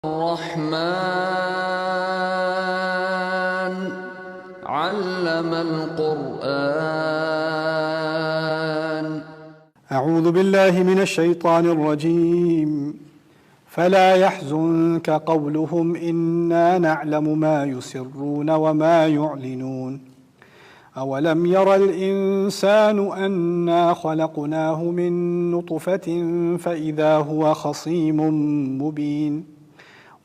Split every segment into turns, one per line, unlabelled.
الرحمن علم القرآن.
أعوذ بالله من الشيطان الرجيم. فلا يحزنك قولهم إنا نعلم ما يسرون وما يعلنون. أولم ير الإنسان أنا خلقناه من نطفة فإذا هو خصيم مبين.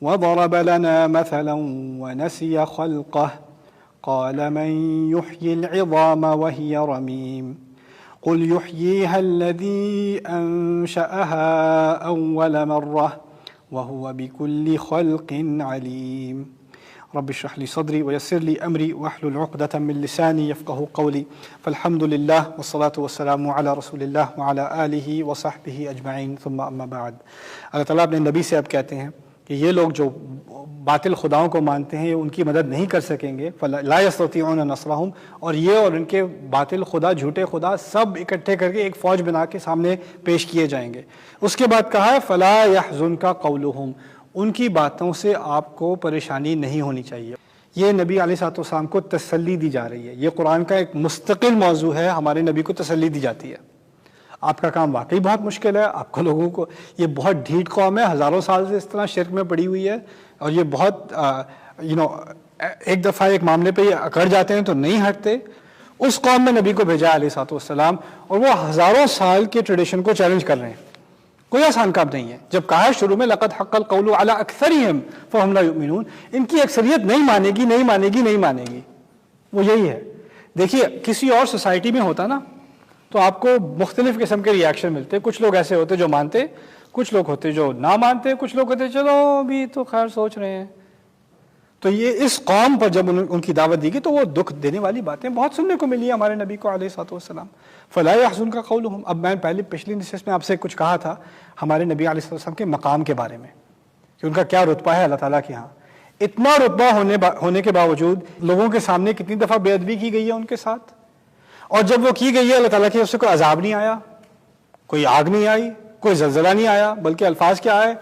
وضرب لنا مثلا ونسي خلقه قال من يحيي العظام وهي رميم. قل يحييها الذي أنشأها أول مرة وهو بكل خلق عليم. رب اشرح لي صدري ويسر لي أمري واحلل عقدة من لساني يفقه قولي. فالحمد لله والصلاة والسلام على رسول الله وعلى آله وصحبه أجمعين ثم أما بعد. اللہ تعالیٰ اپنے نبی سے اب کہتے ہیں کہ یہ لوگ جو باطل خداؤں کو مانتے ہیں ان کی مدد نہیں کر سکیں گے. لا يستطيعون نصرهم. اور یہ اور ان کے باطل خدا جھوٹے خدا سب اکٹھے کر کے ایک فوج بنا کے سامنے پیش کیے جائیں گے. اس کے بعد کہا ہے فلا يحزنك قولهم. ان کی باتوں سے آپ کو پریشانی نہیں ہونی چاہیے. یہ نبی علیہ الصلوۃ والسلام کو تسلی دی جا رہی ہے. یہ قرآن کا ایک مستقل موضوع ہے. ہمارے نبی کو تسلی دی جاتی ہے. آپ کا کام واقعی بہت مشکل ہے. آپ کو لوگوں کو یہ بہت ڈھیٹ قوم ہے, ہزاروں سال سے اس طرح شرک میں پڑی ہوئی ہے, اور یہ بہت ایک دفعہ ایک معاملے پہ یہ اکڑ جاتے ہیں تو نہیں ہٹتے. اس قوم میں نبی کو بھیجا علیہ الصلوۃ والسلام, اور وہ ہزاروں سال کے ٹریڈیشن کو چیلنج کر رہے ہیں. کوئی آسان کام نہیں ہے. جب کہا ہے شروع میں لقد حق القول علی اکثرہم فہم لا یؤمنون, ان کی اکثریت نہیں مانے گی نہیں مانے گی نہیں مانے گی. وہ یہی ہے. دیکھیے کسی اور سوسائٹی میں ہوتا نا تو آپ کو مختلف قسم کے ریاکشن ملتے. کچھ لوگ ایسے ہوتے جو مانتے, کچھ لوگ ہوتے جو نہ مانتے, کچھ لوگ ہوتے چلو بھی تو خیر سوچ رہے ہیں. تو یہ اس قوم پر جب ان کی دعوت دی گئی تو وہ دکھ دینے والی باتیں بہت سننے کو ملی ہمارے نبی کو علیہ الصلوۃ والسلام. فلا يحزنك قولهم. اب میں پچھلی نشست میں آپ سے کچھ کہا تھا ہمارے نبی علیہ الصلوۃ والسلام کے مقام کے بارے میں کہ ان کا کیا رتبہ ہے اللہ تعالیٰ کے ہاں. اتنا رتبہ ہونے کے باوجود لوگوں کے سامنے کتنی دفعہ بے ادبی کی گئی ہے ان کے ساتھ, اور جب وہ کی گئی ہے اللہ تعالیٰ کی طرف سے کوئی عذاب نہیں آیا, کوئی آگ نہیں آئی, کوئی زلزلہ نہیں آیا, بلکہ الفاظ کیا آئے,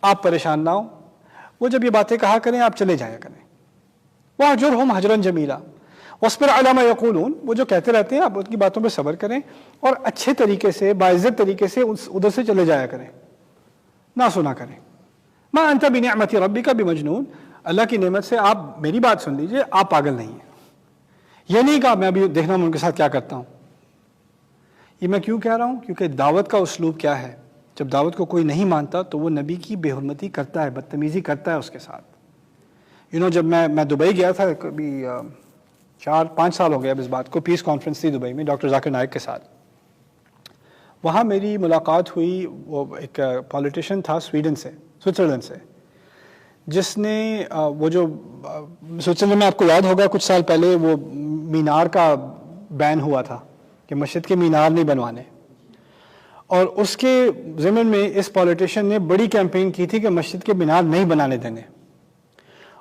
آپ پریشان نہ ہو. وہ جب یہ باتیں کہا کریں آپ چلے جایا کریں. وَاهْجُرْهُمْ هَجْرًا جَمِيلًا وَاصْبِرْ عَلَىٰ مَا يَقُولُونَ. وہ جو کہتے رہتے ہیں آپ ان کی باتوں پہ صبر کریں اور اچھے طریقے سے باعزت طریقے سے ادھر سے چلے جایا کریں, نہ سنا کریں. مَا أَنْتَ بِنِعْمَةِ رَبِّكَ بِمَجْنُونَ. اللہ کی نعمت سے آپ میری بات سن لیجئے, آپ پاگل نہیں ہیں. یہ نہیں کہا میں ابھی دیکھنا میں ان کے ساتھ کیا کرتا ہوں. یہ میں کیوں کہہ رہا ہوں, کیونکہ دعوت کا اسلوب کیا ہے. جب دعوت کو کوئی نہیں مانتا تو وہ نبی کی بے حرمتی کرتا ہے, بدتمیزی کرتا ہے اس کے ساتھ. جب میں دبئی گیا تھا کبھی 4-5 سال ہو گیا اب اس بات کو, پیس کانفرنس تھی دبئی میں ڈاکٹر ذاکر نائک کے ساتھ. وہاں میری ملاقات ہوئی, وہ ایک پولیٹیشین تھا سوئٹزرلینڈ سے, جس نے وہ جو سوئٹزرلینڈ میں آپ کو یاد ہوگا کچھ سال پہلے وہ مینار کا بین ہوا تھا کہ مسجد کے مینار نہیں بنوانے, اور اس کے ضمن میں اس پولیٹیشین نے بڑی کیمپین کی تھی کہ مسجد کے مینار نہیں بنانے دینے.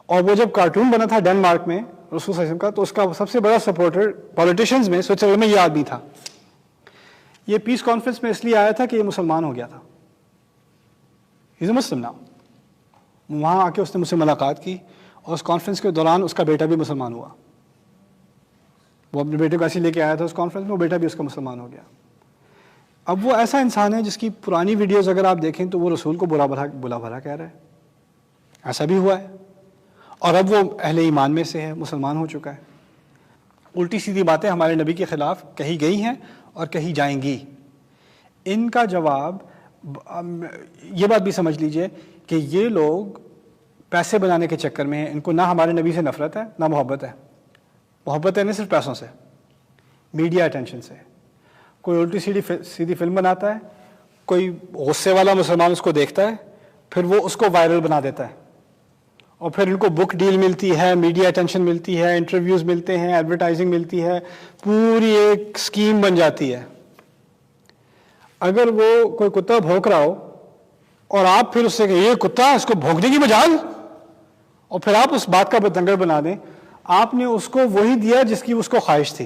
اور وہ جب کارٹون بنا تھا ڈنمارک میں رسول صلی اللہ علیہ وسلم کا, تو اس کا سب سے بڑا سپورٹر پولیٹیشینز میں سوئٹزرلینڈ میں یہ آدمی تھا. یہ پیس کانفرنس میں اس لیے آیا تھا کہ یہ مسلمان ہو گیا تھا. ہی از اے مسلم ناؤ. وہاں آ کے اس نے مجھ سے ملاقات کی, اور اس کانفرنس کے دوران اس کا بیٹا بھی مسلمان ہوا. وہ اپنے بیٹے کو ایسے لے کے آیا تھا اس کانفرنس میں, وہ بیٹا بھی اس کا مسلمان ہو گیا. اب وہ ایسا انسان ہے جس کی پرانی ویڈیوز اگر آپ دیکھیں تو وہ رسول کو برا بھلا کہہ رہا ہے. ایسا بھی ہوا ہے. اور اب وہ اہل ایمان میں سے ہے, مسلمان ہو چکا ہے. الٹی سیدھی باتیں ہمارے نبی کے خلاف کہی گئی ہیں اور کہی جائیں گی. ان کا جواب یہ بات بھی سمجھ لیجئے کہ یہ لوگ پیسے بنانے کے چکر میں ہیں. ان کو نہ ہمارے نبی سے نفرت ہے نہ محبت ہے. محبت ہے نہیں صرف پیسوں سے, میڈیا اٹینشن سے. کوئی الٹی سیدھی فلم بناتا ہے, کوئی غصے والا مسلمان اس کو دیکھتا ہے, پھر وہ اس کو وائرل بنا دیتا ہے, اور پھر ان کو بک ڈیل ملتی ہے, میڈیا اٹینشن ملتی ہے, انٹرویوز ملتے ہیں, ایڈورٹائزنگ ملتی ہے, پوری ایک سکیم بن جاتی ہے. اگر وہ کوئی کتا بھونک رہا ہو اور آپ پھر اس سے کہ یہ کتا اس کو بھونکنے کی مجال, اور پھر آپ اس بات کا بتنگڑ بنا دیں, آپ نے اس کو وہی دیا جس کی اس کو خواہش تھی.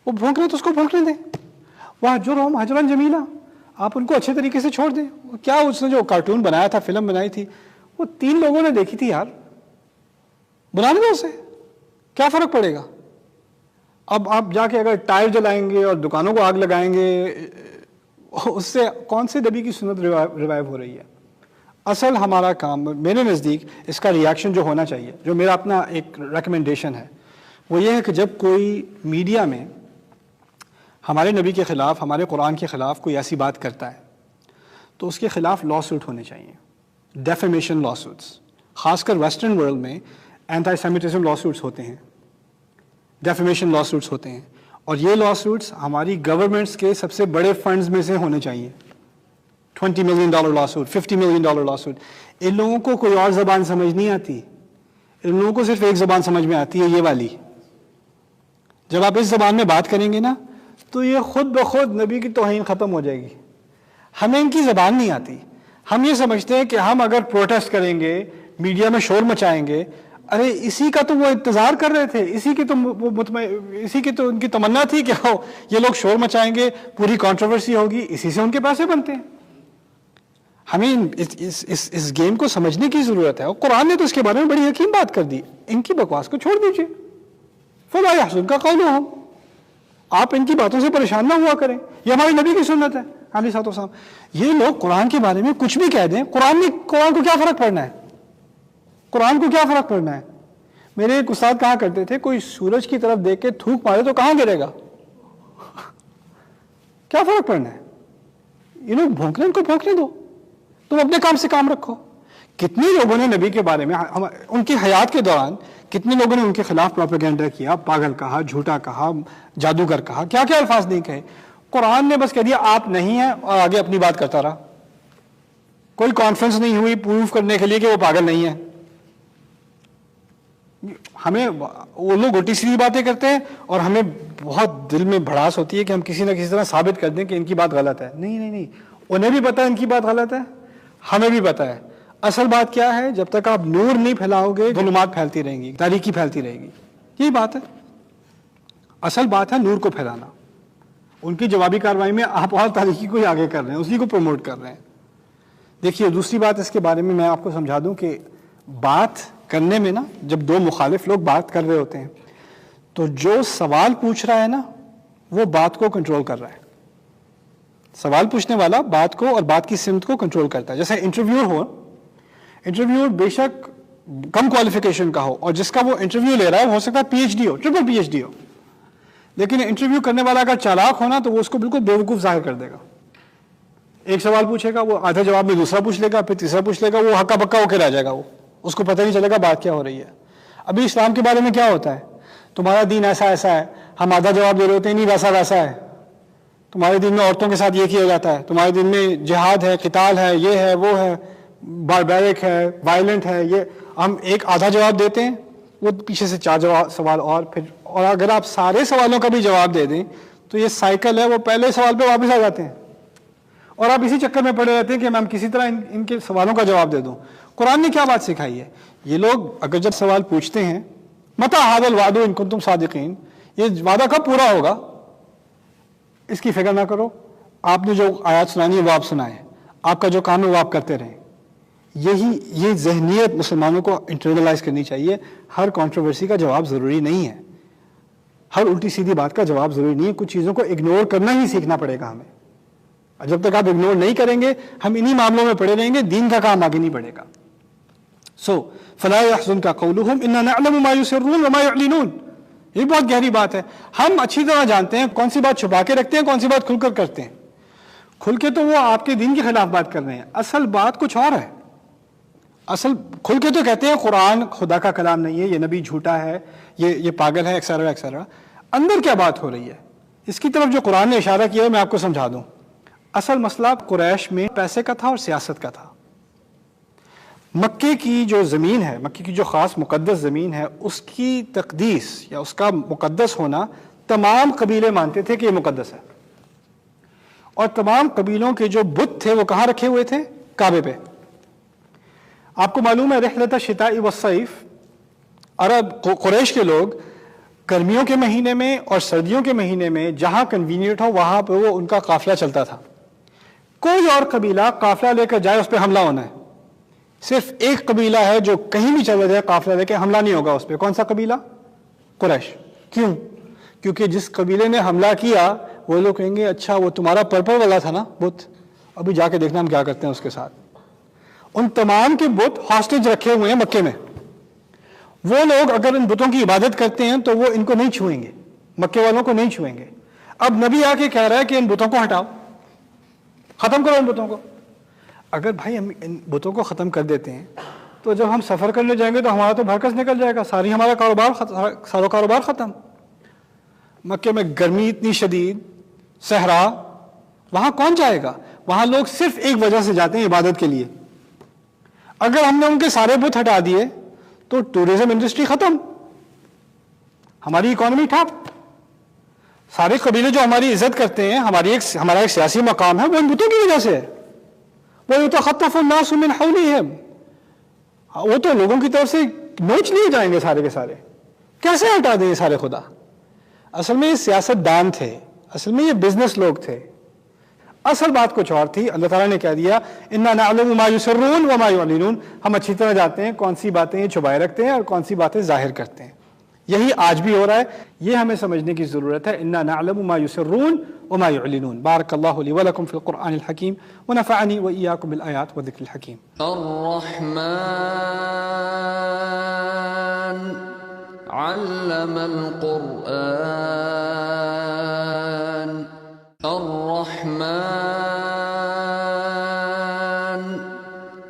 وہ بھونک رہے تو اس کو بھونکنے دیں. وَاهْجُرْهُمْ هَجْرًا جَمِيلًا. آپ ان کو اچھے طریقے سے چھوڑ دیں. کیا اس نے جو کارٹون بنایا تھا، فلم بنائی تھی، وہ 3 لوگوں نے دیکھی تھی یار، بنانے دو اسے، کیا فرق پڑے گا؟ اب آپ جا کے اگر ٹائر جلائیں گے اور دکانوں کو آگ لگائیں گے، اس سے کون سے نبی کی سنت ریوائیو ہو رہی ہے؟ اصل ہمارا کام میرے نزدیک اس کا ریاکشن جو ہونا چاہیے، جو میرا اپنا ایک ریکمنڈیشن ہے، وہ یہ ہے کہ جب کوئی میڈیا میں ہمارے نبی کے خلاف، ہمارے قرآن کے خلاف کوئی ایسی بات کرتا ہے تو اس کے خلاف لا سوٹ ہونے چاہیے، ڈیفیمیشن لا سوٹس. خاص کر ویسٹرن ورلڈ میں اینٹی سیمیٹزم لا سوٹس ہوتے ہیں، ڈیفیمیشن لا سوٹس ہوتے ہیں، اور یہ لا سوٹس ہماری گورنمنٹس کے سب سے بڑے فنڈز میں سے ہونے چاہیے. $20 million لا سوٹ، $50 million لا سوٹ. ان لوگوں کو کوئی اور زبان سمجھ نہیں آتی، ان لوگوں کو صرف ایک زبان سمجھ میں آتی ہے، یہ والی. جب آپ اس زبان میں بات کریں گے نا تو یہ خود بخود نبی کی توہین ختم ہو جائے گی. ہمیں ان کی زبان نہیں آتی. ہم یہ سمجھتے ہیں کہ ہم اگر پروٹیسٹ کریں گے، میڈیا میں شور مچائیں گے، ارے اسی کا تو وہ انتظار کر رہے تھے، اسی کی تو ان کی تمنا تھی کہ یہ لوگ شور مچائیں گے، پوری کنٹروورسی ہوگی، اسی سے ان کے پیسے بنتے ہیں. ہمیں اس گیم کو سمجھنے کی ضرورت ہے، اور قرآن نے تو اس کے بارے میں بڑی حکیم بات کر دی. ان کی بکواس کو چھوڑ دیجیے. فلا يحزنك قولهم، آپ ان کی باتوں سے پریشان نہ ہوا کریں. یہ ہمارے نبی کی سنت ہے علیہ الصلوۃ والسلام. یہ لوگ قرآن کے بارے میں کچھ بھی کہہ دیں، قرآن کو کیا فرق پڑنا ہے؟ قرآن کو کیا فرق پڑنا ہے؟ میرے ایک استاد کہا کرتے تھے، کوئی سورج کی طرف دیکھ کے تھوک مارے تو کہاں گرے گا؟ کیا فرق پڑنا ہے؟ یہ لوگ بھونک رہے ہیں، ان کو بھونکنے دو، تم اپنے کام سے کام رکھو. کتنے لوگوں نے نبی کے بارے میں ان کی حیات کے دوران کتنے لوگوں نے ان کے خلاف پروپیگنڈا کیا، پاگل کہا، جھوٹا کہا، جادوگر کہا، کیا کیا الفاظ نہیں کہے. قرآن نے بس کہہ دیا آپ نہیں ہیں، اور آگے اپنی بات کرتا رہا. کوئی کانفرنس نہیں ہوئی پروف کرنے کے لیے کہ وہ پاگل نہیں ہے. ہمیں وہ لوگ الٹی سیدھی باتیں کرتے ہیں اور ہمیں بہت دل میں بھڑاس ہوتی ہے کہ ہم کسی نہ کسی طرح ثابت کر دیں کہ ان کی بات غلط ہے. نہیں، انہیں بھی پتا ہے ان کی بات غلط ہے، ہمیں بھی پتا ہے. اصل بات کیا ہے؟ جب تک آپ نور نہیں پھیلاؤ گے، ظلمات پھیلتی رہیں گی، تاریکی پھیلتی رہے گی. یہی بات ہے، اصل بات ہے نور کو پھیلانا. ان کی جوابی کارروائی میں آپ اور تاریکی کو ہی آگے کر رہے ہیں، اسی کو پروموٹ کر رہے ہیں. دیکھیے دوسری بات اس کے بارے میں آپ کو سمجھا دوں کہ بات کرنے میں نا، جب دو مخالف لوگ بات کر رہے ہوتے ہیں تو جو سوال پوچھ رہا ہے نا وہ بات کو کنٹرول کر رہا ہے. سوال پوچھنے والا بات کو اور بات کی سمت کو کنٹرول کرتا ہے. جیسے انٹرویور بے شک کم کوالیفیکیشن کا ہو، اور جس کا وہ انٹرویو لے رہا ہے ہو سکتا ہے پی ایچ ڈی ہو، ٹرپل پی ایچ ڈی ہو، لیکن انٹرویو کرنے والا اگر چالاک ہونا تو وہ اس کو بالکل بیوقوف ظاہر کر دے گا. ایک سوال پوچھے گا، وہ آدھے جواب میں دوسرا پوچھ لے گا، پھر تیسرا پوچھ لے گا، وہ ہکا بکا ہو کے رہ جائے گا. وہ اس کو پتہ نہیں چلے گا بات کیا ہو رہی ہے. ابھی اسلام کے بارے میں کیا ہوتا ہے؟ تمہارا دین ایسا ایسا ہے، ہم آدھا جواب دے رہے ہوتے ہیں، نہیں ویسا ویسا ہے. تمہارے دین میں عورتوں کے ساتھ یہ کیا جاتا ہے، تمہارے دین میں جہاد ہے، قتال ہے، یہ ہے، وہ ہے، باربیرک ہے، وائلنٹ ہے. یہ ہم ایک آدھا جواب دیتے ہیں، وہ پیچھے سے 4 سوال اور اگر آپ سارے سوالوں کا بھی جواب دے دیں تو یہ سائیکل ہے، وہ پہلے سوال پہ واپس آ جاتے ہیں اور آپ اسی چکر میں پڑے رہتے ہیں کہ میں کسی طرح ان کے سوالوں کا جواب دے دوں. قرآن نے کیا بات سکھائی ہے؟ یہ لوگ اگر جب سوال پوچھتے ہیں، متی ھذا الوعد ان کنتم صادقین، یہ وعدہ کب پورا ہوگا، اس کی فکر نہ کرو. آپ نے جو آیات سنانی ہے وہ آپ سنائیں، آپ کا جو کام ہے وہ آپ کرتے رہیں. یہ ذہنیت مسلمانوں کو انٹرنلائز کرنی چاہیے. ہر کنٹروورسی کا جواب ضروری نہیں ہے، ہر الٹی سیدھی بات کا جواب ضروری نہیں ہے. کچھ چیزوں کو اگنور کرنا ہی سیکھنا پڑے گا ہمیں. جب تک آپ اگنور نہیں کریں گے ہم انہی معاملوں میں پڑے رہیں گے، دین کا کام آگے نہیں بڑھے گا. فلا يحزنك قولهم انا نعلم ما يسرون وما يعلنون. یہ بہت گہری بات ہے. ہم اچھی طرح جانتے ہیں کون سی بات چھپا کے رکھتے ہیں، کون سی بات کھل کر کرتے ہیں. کھل کے تو وہ آپ کے دین کے خلاف بات کر رہے ہیں، اصل بات کچھ اور ہے. اصل کھل کے تو کہتے ہیں قرآن خدا کا کلام نہیں ہے، یہ نبی جھوٹا ہے، یہ پاگل ہے، ایکسیٹرا ایکسیٹرا. اندر کیا بات ہو رہی ہے اس کی طرف جو قرآن نے اشارہ کیا ہے میں آپ کو سمجھا دوں. اصل مسئلہ قریش میں پیسے کا تھا اور سیاست کا تھا. مکے کی جو زمین ہے، مکے کی جو خاص مقدس زمین ہے، اس کی تقدیس یا اس کا مقدس ہونا تمام قبیلے مانتے تھے کہ یہ مقدس ہے. اور تمام قبیلوں کے جو بت تھے وہ کہاں رکھے ہوئے تھے؟ کعبے پہ. آپ کو معلوم ہے رحلۃ الشتاء والصیف، عرب قریش کے لوگ گرمیوں کے مہینے میں اور سردیوں کے مہینے میں جہاں کنوینئنٹ ہو وہاں پہ وہ ان کا قافلہ چلتا تھا. کوئی اور قبیلہ قافلہ لے کر جائے اس پہ حملہ ہونا ہے. صرف ایک قبیلہ ہے جو کہیں بھی چلا جائے قافلہ لے کے حملہ نہیں ہوگا اس پہ. کون سا قبیلہ؟ قریش. کیوں؟ کیونکہ جس قبیلے نے حملہ کیا وہ لوگ کہیں گے اچھا وہ تمہارا پرپل والا تھا نا بت، ابھی جا کے دیکھنا ہم کیا کرتے ہیں اس کے ساتھ. ان تمام کے بت ہاسٹیج رکھے ہوئے ہیں مکے میں. وہ لوگ اگر ان بتوں کی عبادت کرتے ہیں تو وہ ان کو نہیں چھوئیں گے، مکے والوں کو نہیں چھوئیں گے. اب نبی آ کے کہہ رہا ہے کہ ان بتوں کو ہٹاؤ، ختم کرو ان بتوں کو. اگر بھائی ہم ان بتوں کو ختم کر دیتے ہیں تو جب ہم سفر کرنے جائیں گے تو ہمارا تو بھرکس نکل جائے گا، سارا کاروبار ختم. مکے میں گرمی اتنی شدید، صحرا، وہاں کون جائے گا؟ وہاں لوگ صرف ایک وجہ سے جاتے ہیں، عبادت کے لیے. اگر ہم نے ان کے سارے بت ہٹا دیے تو ٹورزم انڈسٹری ختم، ہماری اکانومی ٹھپ. سارے قبیلے جو ہماری عزت کرتے ہیں، ہمارا ایک سیاسی مقام ہے، وہ ان بتوں کی وجہ سے ہے. وَيُتَخَطَّفُ النَّاسُ مِنْ حَوْلِهِمْ، وہ تو لوگوں کی طرف سے نوچ لیے جائیں گے سارے کے سارے. کیسے ہٹا دیں یہ سارے خدا؟ اصل میں یہ سیاست دان تھے، اصل میں یہ بزنس لوگ تھے. اصل بات کچھ اور تھی. اللہ تعالیٰ نے کہہ دیا اِنَّا نَعْلَمُ مَا يُسِرُّونَ وَمَا يُعْلِنُونَ، ہم اچھی طرح جانتے ہیں کون سی باتیں یہ چھپائے رکھتے ہیں اور کون سی باتیں ظاہر کرتے ہیں. یہی آج بھی ہو رہا ہے، یہ ہمیں سمجھنے کی ضرورت ہے. اِنَّا نَعْلَمُ مَا يُسِرُّونَ وَمَا يُعْلِنُونَ. بارک اللہ لی وَلَکُم فی القرآن الحکیم ونفعنی وإیاکم بالآیات والذکر الحکیم.
الرحمن علم القرآن. الرحمن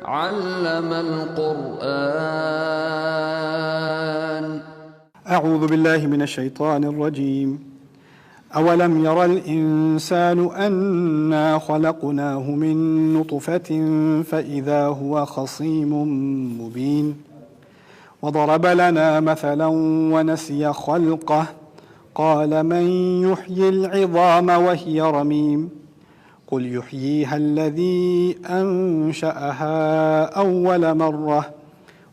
علم القرآن.
اعوذ باللہ من الشیطان الرجیم. اولم ير الانسان انا خلقناه من نطفة فاذا هو خصيم مبين. وضرب لنا مثلا ونسي خلقه قال من يحيي العظام وهي رميم. قل يحييها الذي أنشأها أول مرة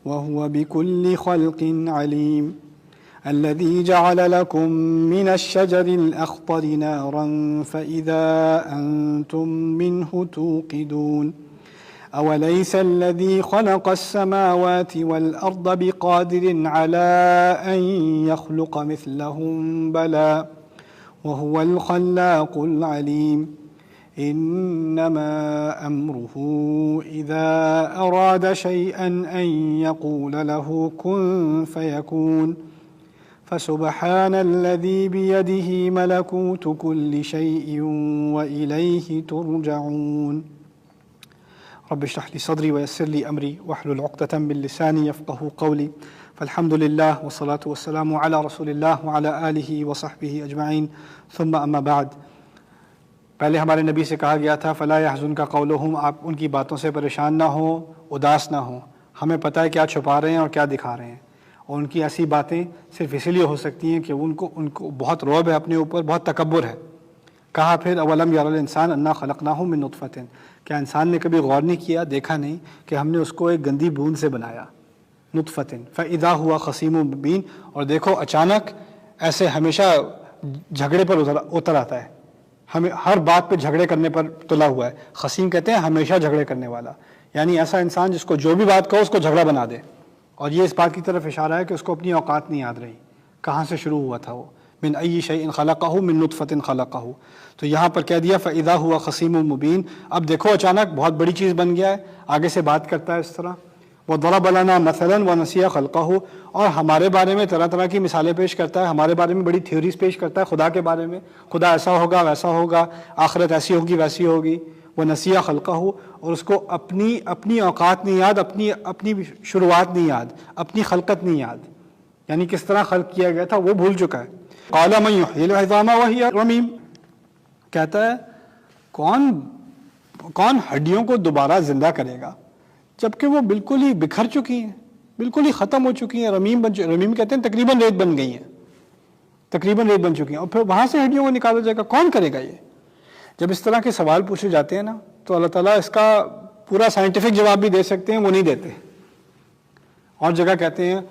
وهو بكل خلق عليم. الذي جعل لكم من الشجر الأخضر نارا فإذا أنتم منه توقدون. أوليس الذي خلق السماوات والأرض بقادر على أن يخلق مثلهم بلى وهو الخلاق العليم. إنما أمره إذا أراد شيئا أن يقول له كن فيكون. فسبحان الذي بيده ملكوت كل شيء وإليه ترجعون. رب اشرح لي صدري ويسر لي أمري واحلل عقدة من لساني يفقهوا قولي. فالحمد لله والصلاة والسلام على رسول الله وعلى آله وصحبه أجمعين ثم أما بعد. پہلے ہمارے نبی سے کہا گیا تھا فلا يحزنك قولهم، آپ ان کی باتوں سے پریشان نہ ہو، اداس نہ ہو. ہمیں پتہ ہے کیا چھپا رہے ہیں اور کیا دکھا رہے ہیں، اور ان کی ایسی باتیں صرف اسی لیے ہو سکتی ہیں کہ ان کو بہت رعب ہے اپنے اوپر، بہت تکبر ہے. کہا پھر اولم یر الانسان انا خلقناہ من نطفۃ، کیا انسان نے کبھی غور نہیں کیا، دیکھا نہیں کہ ہم نے اس کو ایک گندی بوند سے بنایا، نطفۃ فاذا ہوا خصیم مبین. اور دیکھو اچانک ایسے ہمیشہ جھگڑے پر اتر آتا ہے، ہمیں ہر بات پہ جھگڑے کرنے پر تلا ہوا ہے. خصیم کہتے ہیں ہمیشہ جھگڑے کرنے والا، یعنی ایسا انسان جس کو جو بھی بات کہو اس کو جھگڑا بنا دے. اور یہ اس بات کی طرف اشارہ ہے کہ اس کو اپنی اوقات نہیں یاد رہی، کہاں سے شروع ہوا تھا وہ. من ای شیء خلقہ من نطفۃ خلقہ. تو یہاں پر کہہ دیا فاذا ہوا خصیم مبین. اب دیکھو اچانک بہت بڑی چیز بن گیا ہے، آگے سے بات کرتا ہے اس طرح. وضرب لنا مثلا ونسی خلقہ، اور ہمارے بارے میں طرح طرح کی مثالیں پیش کرتا ہے، ہمارے بارے میں بڑی تھیوریز پیش کرتا ہے خدا کے بارے میں. خدا ایسا ہوگا ویسا ہوگا، آخرت ایسی ہوگی ویسی ہوگی. ونسی خلقہ، اور اس کو اپنی اوقات نہیں یاد، اپنی شروعات نہیں یاد، اپنی خلقت نہیں یاد، یعنی کس طرح خلق کیا گیا تھا وہ بھول چکا ہے. قال من یحیی العظام وہی رمیم، کہتا ہے کون ہڈیوں کو دوبارہ زندہ کرے گا جبکہ وہ بالکل ہی بکھر چکی ہیں، بالکل ہی ختم ہو چکی ہیں. رمیم کہتے ہیں تقریباً ریت بن گئی ہیں، تقریباً ریت بن چکی ہیں، اور پھر وہاں سے ہڈیوں کو نکالا جائے گا، کون کرے گا یہ؟ جب اس طرح کے سوال پوچھے جاتے ہیں نا تو اللہ تعالیٰ اس کا پورا سائنٹیفک جواب بھی دے سکتے ہیں، وہ نہیں دیتے. اور جگہ کہتے ہیں،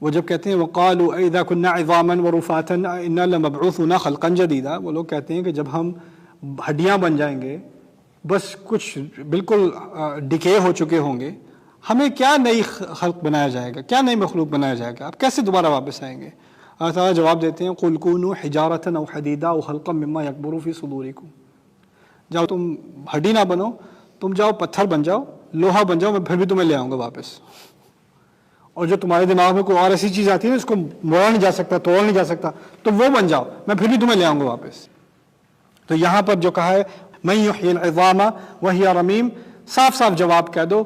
وہ جب کہتے ہیں وَقَالُوا أَإِذَا كُنَّا عِظَامًا وَرُفَاتًا أَإِنَّا لَمَبْعُوثُونَ خَلْقًا جَدِيدًا، وہ لوگ کہتے ہیں کہ جب ہم ہڈیاں بن جائیں گے، بس کچھ بالکل ڈکے ہو چکے ہوں گے، ہمیں کیا نئی خلق بنایا جائے گا، کیا نئی مخلوق بنایا جائے گا، آپ کیسے دوبارہ واپس آئیں گے؟ اللہ تعالیٰ جواب دیتے ہیں قُلْ كُونُوا حِجَارَةً أَوْ حَدِيدًا أَوْ خَلْقًا مِّمَّا يَكْبُرُ فِي صُدُورِكُمْ، جاؤ تم ہڈی نہ بنو، تم جاؤ پتھر بن جاؤ، لوہا بن جاؤ، میں پھر بھی تمہیں لے آؤں گا واپس۔ اور جو تمہارے دماغ میں کوئی اور ایسی چیز آتی ہے نا، اس کو موڑا نہیں جا سکتا، توڑا نہیں جا سکتا، تو وہ بن جاؤ، میں پھر بھی تمہیں لے آؤں گا واپس۔ تو یہاں پر جو کہا ہے مَن يُحْيِي الْعِظَامَ وَهِيَ رَمِيمٌ، صاف صاف جواب کہہ دو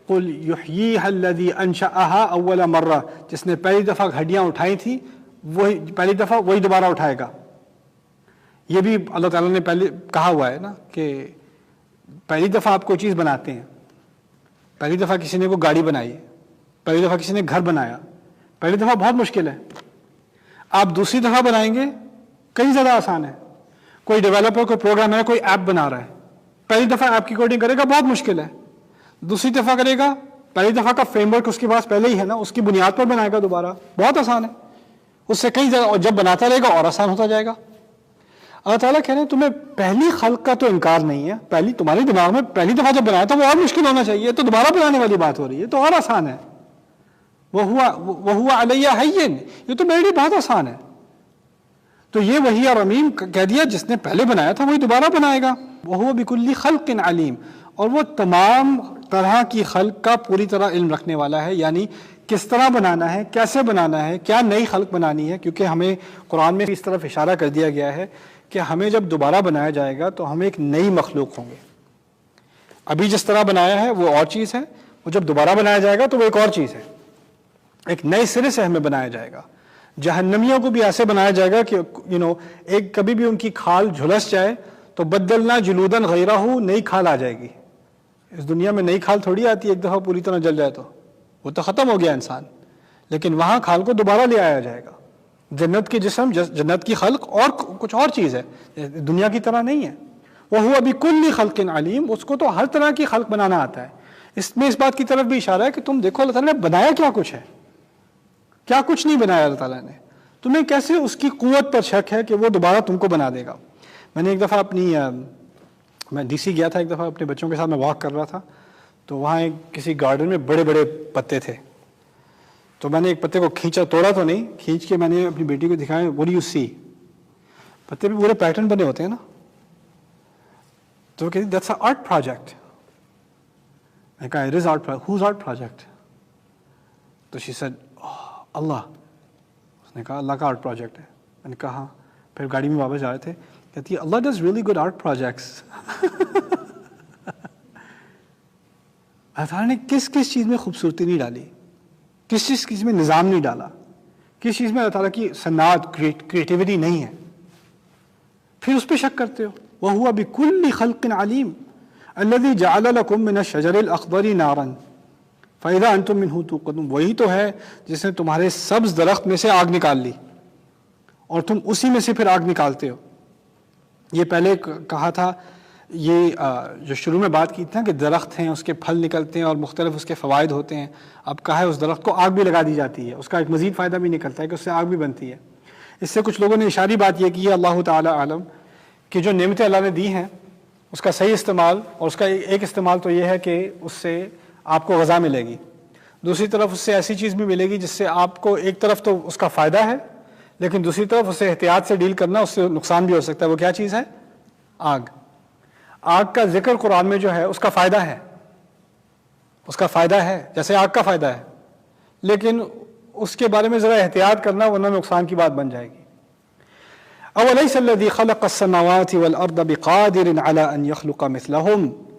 قُلْ يُحْيِيهَا الَّذِي أَنشَأَهَا أَوَّلَ مَرَّةٍ، جس نے پہلی دفعہ ہڈیاں اٹھائی تھی وہی پہلی دفعہ وہی دوبارہ اٹھائے گا۔ یہ بھی اللہ تعالیٰ نے پہلے کہا ہوا ہے نا کہ پہلی دفعہ آپ کوئی چیز بناتے ہیں، پہلی دفعہ کسی نے کوئی گاڑی بنائی، پہلی دفعہ کسی نے گھر بنایا، پہلی دفعہ بہت مشکل ہے، آپ دوسری دفعہ بنائیں گے کئی زیادہ آسان ہے۔ کوئی ڈیولپر کوئی پروگرام ہے، کوئی ایپ بنا رہا ہے، پہلی دفعہ ایپ کی کوڈنگ کرے گا بہت مشکل ہے، دوسری دفعہ کرے گا، پہلی دفعہ کا فریم ورک اس کے پاس پہلے ہی ہے نا، اس کی بنیاد پر بنائے گا دوبارہ، بہت آسان ہے، اس سے کئی زیادہ، اور جب بناتا رہے گا اور آسان ہوتا جائے گا۔ اللہ تعالیٰ کہہ رہے ہیں تمہیں پہلی خلق کا تو انکار نہیں ہے، پہلی تمہارے دماغ میں پہلی دفعہ جب بنایا تھا وہ اور مشکل ہونا چاہیے، تو دوبارہ بنانے والی بات ہو رہی ہے، تو اور آسان ہے۔ وَهُوَ عَلَيَّ هَيِّنٌ، یہ تو میرے لیے بہت آسان ہے۔ تو یہ وہی رمیم کہہ دیا، جس نے پہلے بنایا تھا وہی دوبارہ بنائے گا۔ وَهُوَ بِكُلِّ خَلْقٍ عَلِيمٌ، اور وہ تمام طرح کی خلق کا پوری طرح علم رکھنے والا ہے، یعنی کس طرح بنانا ہے، کیسے بنانا ہے، کیا نئی خلق بنانی ہے، کیونکہ ہمیں قرآن میں اس طرف اشارہ کر دیا گیا ہے کہ ہمیں جب دوبارہ بنایا جائے گا تو ہم ایک نئی مخلوق ہوں گے۔ ابھی جس طرح بنایا ہے وہ اور چیز ہے، وہ جب دوبارہ بنایا جائے گا تو وہ ایک اور چیز ہے، ایک نئے سرے سے ہمیں بنایا جائے گا۔ جہنمیوں کو بھی ایسے بنایا جائے گا کہ ایک کبھی بھی ان کی کھال جھلس جائے تو بدلنا جلودن غیرہ، نئی کھال آ جائے گی۔ اس دنیا میں نئی کھال تھوڑی آتی ہے ایک دفعہ پوری طرح جل جائے تو، وہ تو ختم ہو گیا انسان، لیکن وہاں کھال کو دوبارہ لے آیا جائے گا۔ جنت کے جسم، جنت کی خلق اور کچھ اور چیز ہے، دنیا کی طرح نہیں ہے۔ وَهُوَ بِكُلِّ خَلْقٍ عَلِيمٌ، اس کو تو ہر طرح کی خلق بنانا آتا ہے۔ اس میں اس بات کی طرف بھی اشارہ ہے کہ تم دیکھو اللہ تعالیٰ نے بنایا کیا کچھ ہے، کیا کچھ نہیں بنایا اللہ تعالیٰ نے، تمہیں کیسے اس کی قوت پر شک ہے کہ وہ دوبارہ تم کو بنا دے گا۔ میں نے ایک دفعہ میں ڈی سی گیا تھا، ایک دفعہ اپنے بچوں کے ساتھ میں واک کر رہا تھا، تو وہاں کسی گارڈن میں بڑے بڑے پتے تھے، تو میں نے ایک پتے کو کھینچا، توڑا تو نہیں، کھینچ کے میں نے اپنی بیٹی کو دکھایا، what do you see؟ پتے پہ پورے پیٹرن بنے ہوتے ہیں نا، تو وہ کہتی that's an art project۔ میں کہا it is art project۔ whose art project؟ تو she said اللہ۔ اس نے کہا اللہ کا آرٹ پروجیکٹ ہے۔ میں نے کہا ہاں۔ پھر گاڑی میں واپس جا رہے تھے، کہتی ہے اللہ does really good art projects۔ اللہ تعالیٰ نے کس چیز میں خوبصورتی نہیں ڈالی، کس چیز میں نظام نہیں ڈالا، کس چیز میں اللہ تعالیٰ کی صنعت کریٹیوٹی نہیں ہے، پھر اس پہ شک کرتے ہو۔ وَهُوَ بِكُلِّ خَلْقٍ عَلِيمٌ الَّذِي جَعَلَ لَكُم مِّنَ الشَّجَرِ الْأَخْضَرِ نَارًا فَإِذَا أَنتُم مِّنْهُ تُوقِدُونَ، وہی تو ہے جس نے تمہارے سبز درخت میں سے آگ نکال لی اور تم اسی میں سے پھر آگ نکالتے ہو۔ یہ پہلے کہا تھا، یہ جو شروع میں بات کی تھی نا کہ درخت ہیں، اس کے پھل نکلتے ہیں اور مختلف اس کے فوائد ہوتے ہیں، اب کہا ہے اس درخت کو آگ بھی لگا دی جاتی ہے، اس کا ایک مزید فائدہ بھی نکلتا ہے کہ اس سے آگ بھی بنتی ہے۔ اس سے کچھ لوگوں نے اشاری بات یہ کی ہے، اللہ تعالیٰ عالم، کہ جو نعمتیں اللہ نے دی ہیں اس کا صحیح استعمال، اور اس کا ایک استعمال تو یہ ہے کہ اس سے آپ کو غذا ملے گی، دوسری طرف اس سے ایسی چیز بھی ملے گی جس سے آپ کو ایک طرف تو اس کا فائدہ ہے، لیکن دوسری طرف اسے احتیاط سے ڈیل کرنا، اس سے نقصان بھی ہو سکتا ہے۔ وہ کیا چیز ہے؟ آگ۔ آگ کا ذکر قرآن میں جو ہے اس کا فائدہ ہے، اس کا فائدہ ہے، جیسے آگ کا فائدہ ہے، لیکن اس کے بارے میں ذرا احتیاط کرنا ورنہ نقصان کی بات بن جائے گی۔ أَوَلَيْسَ الَّذِي خَلَقَ السَّمَاوَاتِ وَالْأَرْضَ بِقَادِرٍ عَلَىٰ أَن يَخْلُقَ مِثْلَهُمْ،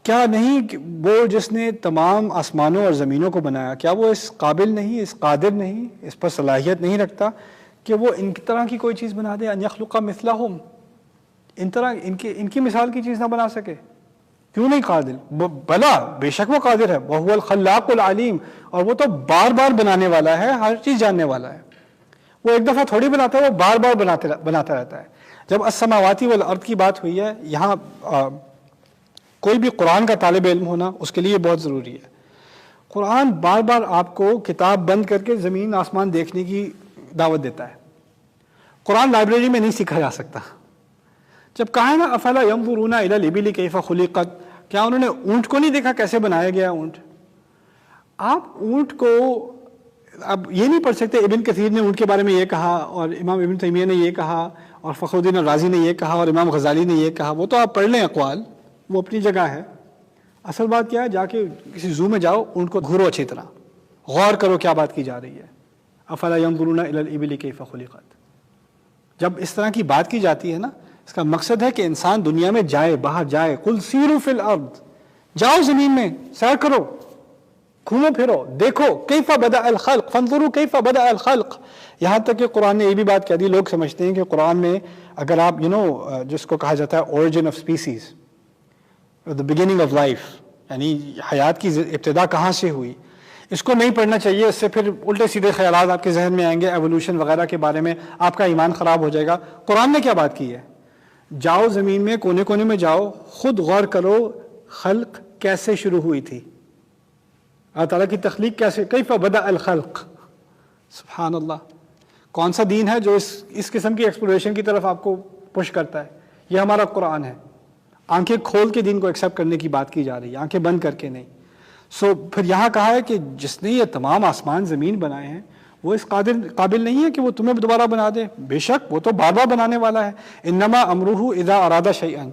کیا نہیں وہ جس نے تمام آسمانوں اور زمینوں کو بنایا، کیا وہ اس قابل نہیں، اس قادر نہیں، اس پر صلاحیت نہیں رکھتا کہ وہ ان کی طرح کی کوئی چیز بنا دے؟ ان یخلق مثلہم، ان کی مثال کی چیز نہ بنا سکے؟ کیوں نہیں قادر؟ بلا بے شک وہ قادر ہے، وہو الخلاق العلیم، اور وہ تو بار بار بنانے والا ہے، ہر چیز جاننے والا ہے۔ وہ ایک دفعہ تھوڑی بناتا ہے، وہ بار بار بناتا رہتا ہے۔ جب السماواتی والارض کی بات ہوئی ہے، یہاں کوئی بھی قرآن کا طالب علم ہونا اس کے لیے بہت ضروری ہے۔ قرآن بار بار آپ کو کتاب بند کر کے زمین آسمان دیکھنے کی دعوت دیتا ہے۔ قرآن لائبریری میں نہیں سیکھا جا سکتا، جب کہا ہے نا افلا ينظرون الى الابل كيف خلقت، کیا انہوں نے اونٹ کو نہیں دیکھا کیسے بنایا گیا اونٹ؟ آپ اونٹ کو اب یہ نہیں پڑھ سکتے ابن کثیر نے اونٹ کے بارے میں یہ کہا اور امام ابن تیمیہ نے یہ کہا اور فخر الدین الرازی نے یہ کہا اور امام غزالی نے یہ کہا، وہ تو آپ پڑھ لیں اقوال، وہ اپنی جگہ ہے. اصل بات کیا ہے، جا کے کسی زو میں جاؤ، اونٹ کو گھورو اچھی طرح، غور کرو کیا بات کی جا رہی ہے. افلا ينظرون الى الابل كيف خلقت. جب اس طرح کی بات کی جاتی ہے نا، اس کا مقصد ہے کہ انسان دنیا میں جائے، باہر جائے. قل سیروا فی الارض، جاؤ زمین میں سیر کرو، گھومو پھرو، دیکھو کیف بدأ الخلق فانظروا کیف بدأ الخلق. یہاں تک کہ قرآن نے یہ بھی بات کہہ دی، لوگ سمجھتے ہیں کہ قرآن میں اگر آپ جس کو کہا جاتا ہے origin of species, the beginning of life، یعنی حیات کی ابتدا کہاں سے ہوئی، اس کو نہیں پڑھنا چاہیے. اس سے پھر الٹے سیدھے خیالات آپ کے ذہن میں آئیں گے ایوولوشن وغیرہ کے بارے میں، آپ کا ایمان خراب ہو جائے گا. قرآن نے کیا بات کی ہے؟ جاؤ زمین میں کونے کونے میں جاؤ، خود غور کرو خلق کیسے شروع ہوئی تھی، اللہ تعالیٰ کی تخلیق کیسے، کیف بدأ الخلق. سبحان اللہ. کون سا دین ہے جو اس قسم کی ایکسپلوریشن کی طرف آپ کو پش کرتا ہے؟ یہ ہمارا قرآن ہے. آنکھیں کھول کے دین کو ایکسیپٹ کرنے کی بات کی جا رہی ہے، آنکھیں بند کر کے نہیں. پھر یہاں کہا ہے کہ جس نے یہ تمام آسمان زمین بنائے ہیں وہ اس قابل نہیں ہے کہ وہ تمہیں دوبارہ بنا دے. بے شک وہ تو بار بار بنانے والا ہے. انما امرہ اذا اراد شیئا.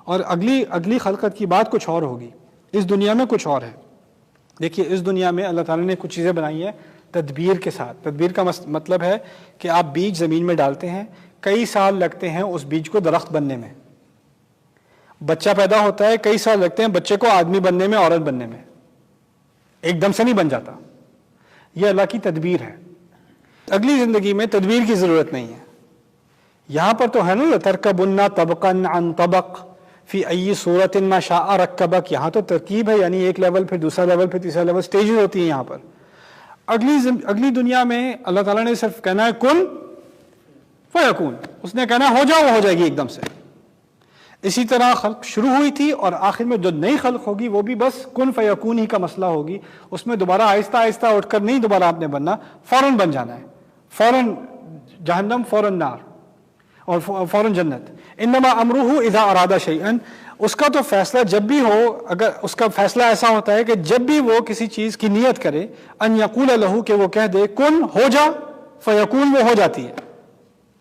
اور اگلی خلقت کی بات کچھ اور ہوگی، اس دنیا میں کچھ اور ہے. دیکھیے اس دنیا میں اللہ تعالیٰ نے کچھ چیزیں بنائی ہیں تدبیر کے ساتھ. تدبیر کا مطلب ہے کہ آپ بیج زمین میں ڈالتے ہیں، کئی سال لگتے ہیں اس بیج کو درخت بننے میں. بچہ پیدا ہوتا ہے، کئی سال لگتے ہیں بچے کو آدمی بننے میں، عورت بننے میں، ایک دم سے نہیں بن جاتا. یہ اللہ کی تدبیر ہے. اگلی زندگی میں تدبیر کی ضرورت نہیں ہے. یہاں پر تو ہے نا لَتَرْكَبُنَّ طَبَقًا عَنْ طَبَقٍ فی ای صورت ما شاء رکبک. یہاں تو ترکیب ہے، یعنی ایک لیول پھر دوسرا لیول پھر تیسرا لیول، سٹیجز ہوتی ہیں یہاں پر. اگلی دنیا میں اللہ تعالیٰ نے صرف کہنا ہے کن فیکون، اس نے کہنا ہے ہو جاؤ، وہ ہو جائے گی ایک دم سے. اسی طرح خلق شروع ہوئی تھی اور آخر میں جو نئی خلق ہوگی وہ بھی بس کن فیکون ہی کا مسئلہ ہوگی. اس میں دوبارہ آہستہ آہستہ اٹھ کر نہیں دوبارہ آپ نے بننا، فوراً بن جانا ہے، فوراً جہنم، فوراً نار اور فوراً جنت. انما امرہ اذا اراد شیئا. اس کا تو فیصلہ جب بھی ہو، اگر اس کا فیصلہ ایسا ہوتا ہے کہ جب بھی وہ کسی چیز کی نیت کرے، ان یقول لہ، کہ وہ کہہ دے کن ہو جا، فیکون، وہ ہو جاتی ہے،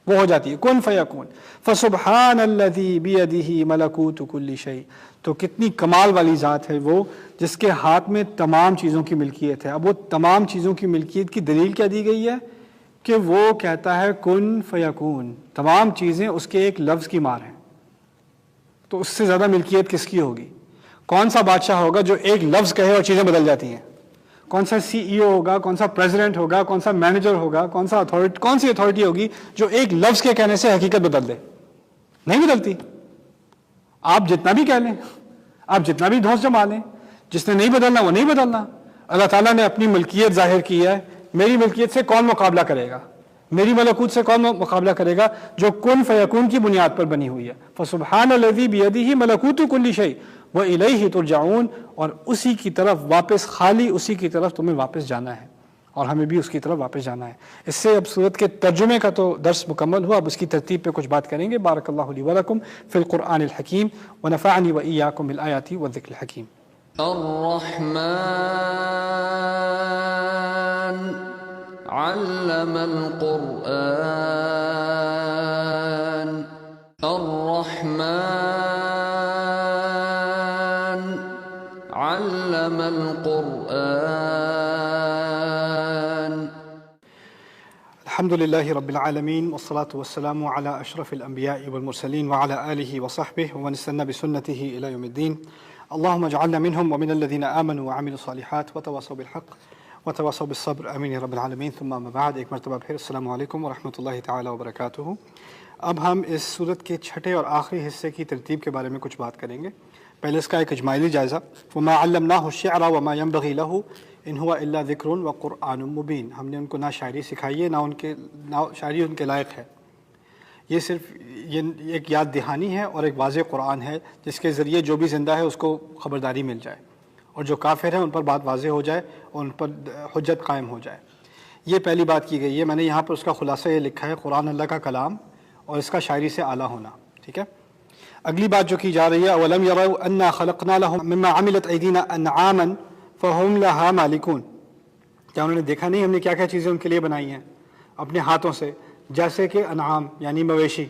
وہ ہو جاتی ہے، کن فیکون. فسبحان الذی بیدہ ملکوت کل شیء. تو کتنی کمال والی ذات ہے وہ جس کے ہاتھ میں تمام چیزوں کی ملکیت ہے. اب وہ تمام چیزوں کی ملکیت کی دلیل کیا دی گئی ہے کہ وہ کہتا ہے کن فیکون. تمام چیزیں اس کے ایک لفظ کی مار ہیں. تو اس سے زیادہ ملکیت کس کی ہوگی؟ کون سا بادشاہ ہوگا جو ایک لفظ کہے اور چیزیں بدل جاتی ہیں؟ کون سا سی ای او ہوگا، کون سا پریزیڈنٹ ہوگا، کون سا مینیجر ہوگا، کون سی اتھارٹی ہوگی جو ایک لفظ کے کہنے سے حقیقت بدل دے؟ نہیں بدلتی. آپ جتنا بھی کہہ لیں، آپ جتنا بھی دھوس جما لیں، جس نے نہیں بدلنا وہ نہیں بدلنا. اللہ تعالیٰ نے اپنی ملکیت ظاہر کی ہے. میری ملکیت سے کون مقابلہ کرے گا؟ میری ملکوت سے کون مقابلہ کرے گا جو کن فیکون کی بنیاد پر بنی ہوئی ہے؟ فسبحان الذی بیدہ ملکوت کل شیء والیہ ترجعون. اور اسی کی طرف واپس، خالی اسی کی طرف تمہیں واپس جانا ہے اور ہمیں بھی اس کی طرف واپس جانا ہے. اس سے اب سورت کے ترجمے کا تو درس مکمل ہوا. اب اس کی ترتیب پہ کچھ بات کریں گے. بارک اللہ لی ولکم فی القرآن الحکیم ونفعنی وإیاکم بالآیات والذکر الحکیم.
الرحمن علم القرآن. الرحمن علم القرآن.
الحمد للہ رب العالمین والصلاة والسلام علی اشرف الانبیاء والمرسلین وعلی آلہ وصحبہ ومن استنى بسنتہ الی یوم الدین. اللہم اجعلنا منہم ومن الذین آمنوا وعملوا الصالحات وتواصوا بالحق وتواصوا بالصبر. آمین یا رب العالمین. ثم اما بعد، ایک مرتبہ پھر السلام علیکم ورحمۃ اللہ تعالی وبرکاتہ. اب ہم اس سورت کے چھٹے اور آخری حصے کی ترتیب کے بارے میں کچھ بات کریں گے. پہلے اس کا ایک اجمالی جائزہ. وما علمناہ الشعر وما ينبغي له ان هو الا ذکر وقرآن مبین. ہم نے ان کو نہ شاعری سکھائی ہے، نہ شاعری ان کے لائق ہے. یہ صرف ایک یاد دہانی ہے اور ایک واضح قرآن ہے جس کے ذریعے جو بھی زندہ ہے اس کو خبرداری مل جائے اور جو کافر ہیں ان پر بات واضح ہو جائے اور ان پر حجت قائم ہو جائے. یہ پہلی بات کی گئی ہے. میں نے یہاں پر اس کا خلاصہ یہ لکھا ہے، قرآن اللہ کا کلام اور اس کا شاعری سے اعلیٰ ہونا. ٹھیک ہے. اگلی بات جو کی جا رہی ہے اولم یروا انا خلقنا لهم مما عملت ایدینا انعاما فهم لها مالکون، کیا انہوں نے دیکھا نہیں ہم نے کیا کیا چیزیں ان کے لیے بنائی ہیں اپنے ہاتھوں سے، جیسے کہ انعام یعنی مویشی